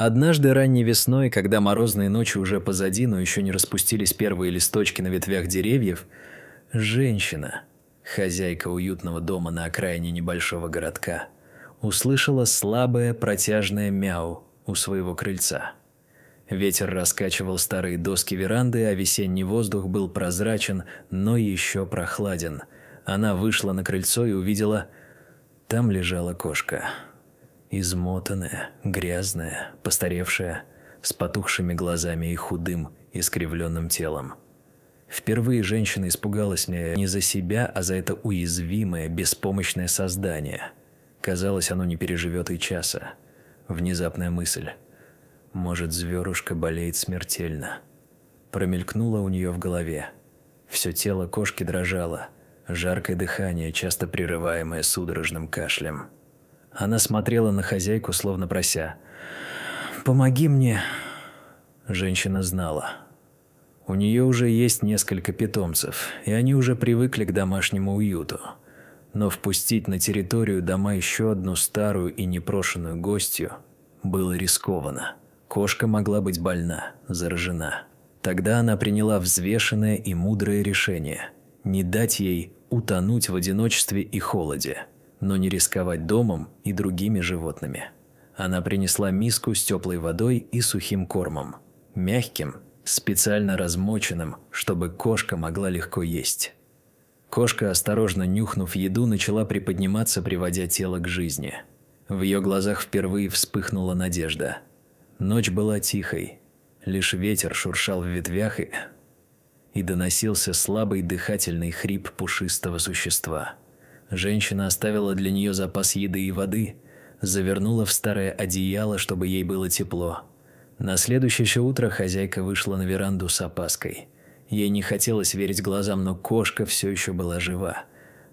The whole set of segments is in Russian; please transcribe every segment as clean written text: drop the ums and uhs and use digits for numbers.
Однажды ранней весной, когда морозные ночи уже позади, но еще не распустились первые листочки на ветвях деревьев, женщина, хозяйка уютного дома на окраине небольшого городка, услышала слабое протяжное мяу у своего крыльца. Ветер раскачивал старые доски веранды, а весенний воздух был прозрачен, но еще прохладен. Она вышла на крыльцо и увидела, там лежала кошка. Измотанная, грязная, постаревшая, с потухшими глазами и худым, искривленным телом. Впервые женщина испугалась не за себя, а за это уязвимое, беспомощное создание. Казалось, оно не переживет и часа. Внезапная мысль. Может, зверушка болеет смертельно. Промелькнула у нее в голове. Все тело кошки дрожало, жаркое дыхание, часто прерываемое судорожным кашлем. Она смотрела на хозяйку, словно прося: «Помоги мне». Женщина знала. У нее уже есть несколько питомцев, и они уже привыкли к домашнему уюту. Но впустить на территорию дома еще одну старую и непрошенную гостью было рискованно. Кошка могла быть больна, заражена. Тогда она приняла взвешенное и мудрое решение – не дать ей утонуть в одиночестве и холоде, но не рисковать домом и другими животными. Она принесла миску с теплой водой и сухим кормом, мягким, специально размоченным, чтобы кошка могла легко есть. Кошка, осторожно нюхнув еду, начала приподниматься, приводя тело к жизни. В ее глазах впервые вспыхнула надежда. Ночь была тихой, лишь ветер шуршал в ветвях и доносился слабый дыхательный хрип пушистого существа. Женщина оставила для нее запас еды и воды, завернула в старое одеяло, чтобы ей было тепло. На следующее утро хозяйка вышла на веранду с опаской. Ей не хотелось верить глазам, но кошка все еще была жива.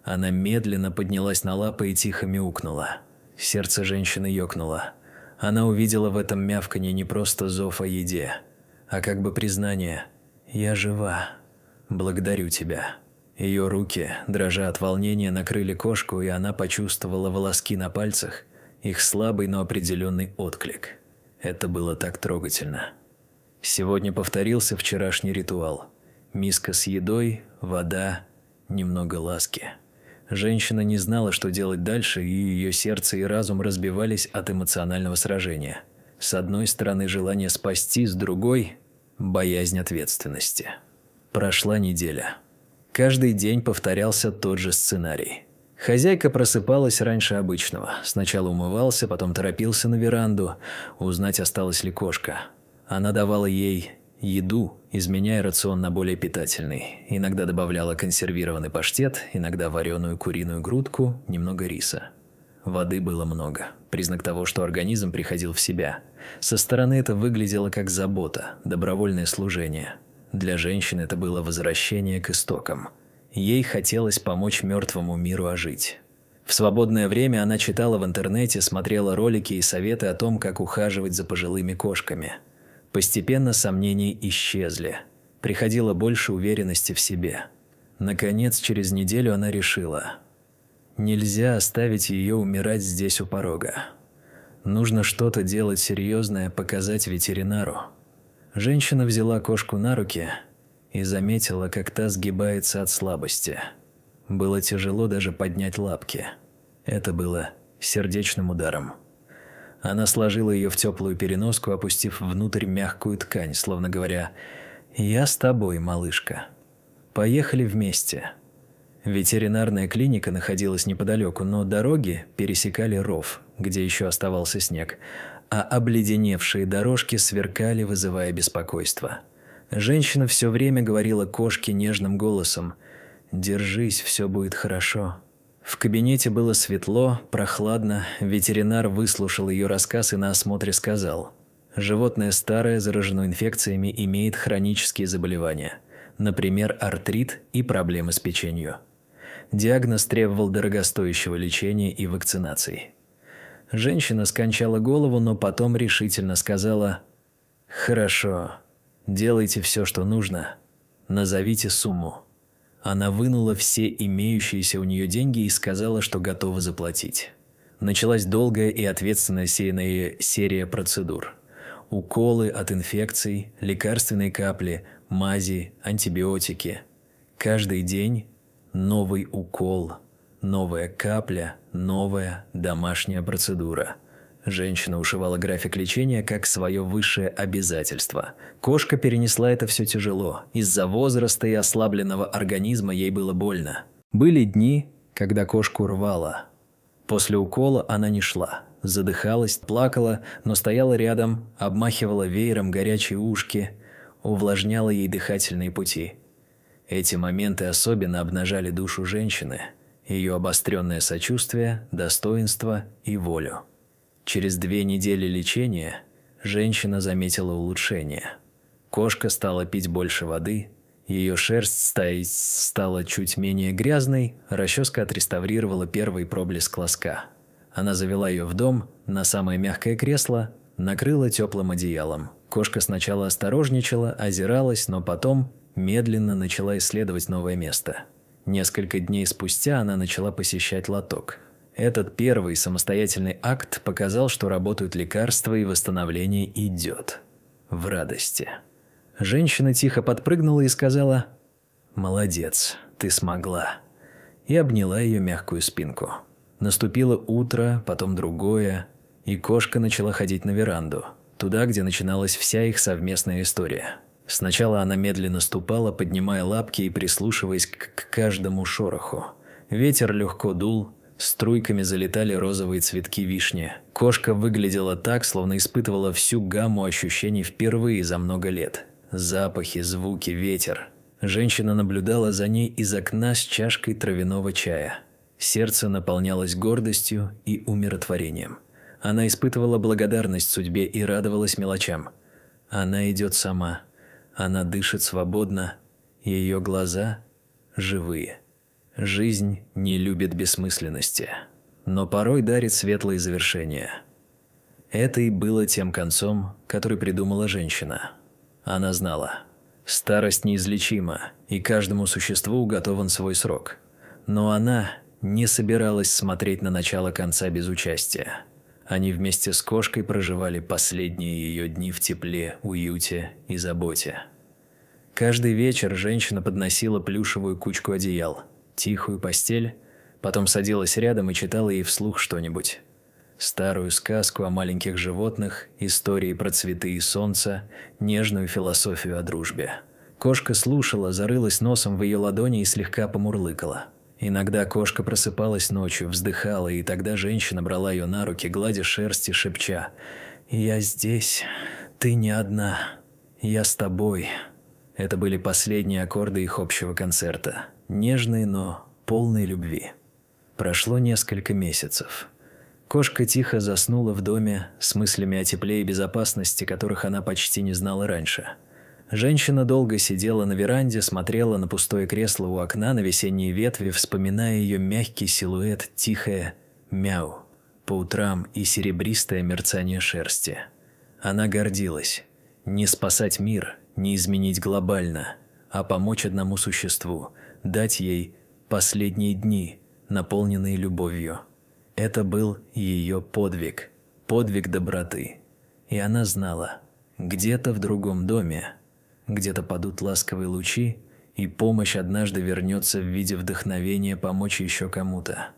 Она медленно поднялась на лапы и тихо мяукнула. Сердце женщины ёкнуло. Она увидела в этом мявканье не просто зов о еде, а как бы признание: «Я жива. Благодарю тебя». Ее руки, дрожа от волнения, накрыли кошку, и она почувствовала волоски на пальцах, их слабый, но определенный отклик. Это было так трогательно. Сегодня повторился вчерашний ритуал. Миска с едой, вода, немного ласки. Женщина не знала, что делать дальше, и ее сердце и разум разбивались от эмоционального сражения. С одной стороны желание спасти, с другой – боязнь ответственности. Прошла неделя. Каждый день повторялся тот же сценарий. Хозяйка просыпалась раньше обычного. Сначала умывался, потом торопился на веранду, узнать, осталась ли кошка. Она давала ей еду, изменяя рацион на более питательный. Иногда добавляла консервированный паштет, иногда вареную куриную грудку, немного риса. Воды было много. Признак того, что организм приходил в себя. Со стороны это выглядело как забота, добровольное служение. Для женщины это было возвращение к истокам. Ей хотелось помочь мертвому миру ожить. В свободное время она читала в интернете, смотрела ролики и советы о том, как ухаживать за пожилыми кошками. Постепенно сомнения исчезли. Приходило больше уверенности в себе. Наконец, через неделю она решила: нельзя оставить ее умирать здесь у порога. Нужно что-то делать серьезное, показать ветеринару. Женщина взяла кошку на руки и заметила, как та сгибается от слабости. Было тяжело даже поднять лапки. Это было сердечным ударом. Она сложила ее в теплую переноску, опустив внутрь мягкую ткань, словно говоря: «Я с тобой, малышка. Поехали вместе». Ветеринарная клиника находилась неподалеку, но дороги пересекали ров, где еще оставался снег, а обледеневшие дорожки сверкали, вызывая беспокойство. Женщина все время говорила кошке нежным голосом: «Держись, все будет хорошо». В кабинете было светло, прохладно. Ветеринар выслушал ее рассказ и на осмотре сказал: животное старое, заражено инфекциями, имеет хронические заболевания, например, артрит и проблемы с печенью. Диагноз требовал дорогостоящего лечения и вакцинаций. Женщина скончала голову, но потом решительно сказала: «Хорошо, делайте все, что нужно, назовите сумму». Она вынула все имеющиеся у нее деньги и сказала, что готова заплатить. Началась долгая и ответственная серия процедур. Уколы от инфекций, лекарственные капли, мази, антибиотики. Каждый день новый укол, новая капля, новая домашняя процедура. Женщина ушивала график лечения как свое высшее обязательство. Кошка перенесла это все тяжело. Из-за возраста и ослабленного организма ей было больно. Были дни, когда кошку рвало. После укола она не шла. Задыхалась, плакала, но стояла рядом, обмахивала веером горячие ушки, увлажняла ей дыхательные пути. Эти моменты особенно обнажали душу женщины, ее обостренное сочувствие, достоинство и волю. Через 2 недели лечения женщина заметила улучшение. Кошка стала пить больше воды, ее шерсть стала чуть менее грязной, расческа отреставрировала первый проблеск лоска. Она завела ее в дом, на самое мягкое кресло, накрыла теплым одеялом. Кошка сначала осторожничала, озиралась, но потом медленно начала исследовать новое место. Несколько дней спустя она начала посещать лоток. Этот первый самостоятельный акт показал, что работают лекарства и восстановление идет. В радости. Женщина тихо подпрыгнула и сказала: «Молодец, ты смогла», и обняла ее мягкую спинку. Наступило утро, потом другое, и кошка начала ходить на веранду, туда, где начиналась вся их совместная история. Сначала она медленно ступала, поднимая лапки и прислушиваясь к каждому шороху. Ветер легко дул, струйками залетали розовые цветки вишни. Кошка выглядела так, словно испытывала всю гамму ощущений впервые за много лет. Запахи, звуки, ветер. Женщина наблюдала за ней из окна с чашкой травяного чая. Сердце наполнялось гордостью и умиротворением. Она испытывала благодарность судьбе и радовалась мелочам. Она идет сама. Она дышит свободно. Ее глаза живые. Жизнь не любит бессмысленности, но порой дарит светлые завершения. Это и было тем концом, который придумала женщина. Она знала. Старость неизлечима, и каждому существу уготован свой срок. Но она не собиралась смотреть на начало конца без участия. Они вместе с кошкой проживали последние ее дни в тепле, уюте и заботе. Каждый вечер женщина подносила плюшевую кучку одеял, тихую постель, потом садилась рядом и читала ей вслух что-нибудь. Старую сказку о маленьких животных, истории про цветы и солнце, нежную философию о дружбе. Кошка слушала, зарылась носом в ее ладони и слегка помурлыкала. Иногда кошка просыпалась ночью, вздыхала, и тогда женщина брала ее на руки, гладя шерсть и шепча: «Я здесь, ты не одна, я с тобой». Это были последние аккорды их общего концерта, нежные, но полные любви. Прошло несколько месяцев. Кошка тихо заснула в доме с мыслями о тепле и безопасности, которых она почти не знала раньше. Женщина долго сидела на веранде, смотрела на пустое кресло у окна, на весенние ветви, вспоминая ее мягкий силуэт, тихое «мяу» по утрам и серебристое мерцание шерсти. Она гордилась. Не спасать мир, не изменить глобально, а помочь одному существу, дать ей последние дни, наполненные любовью. Это был ее подвиг, подвиг доброты. И она знала, где-то в другом доме, где-то падут ласковые лучи, и помощь однажды вернется в виде вдохновения помочь еще кому-то.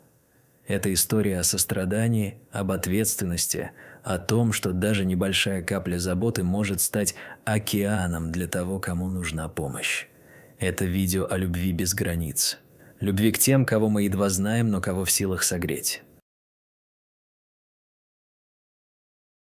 Это история о сострадании, об ответственности, о том, что даже небольшая капля заботы может стать океаном для того, кому нужна помощь. Это видео о любви без границ. Любви к тем, кого мы едва знаем, но кого в силах согреть.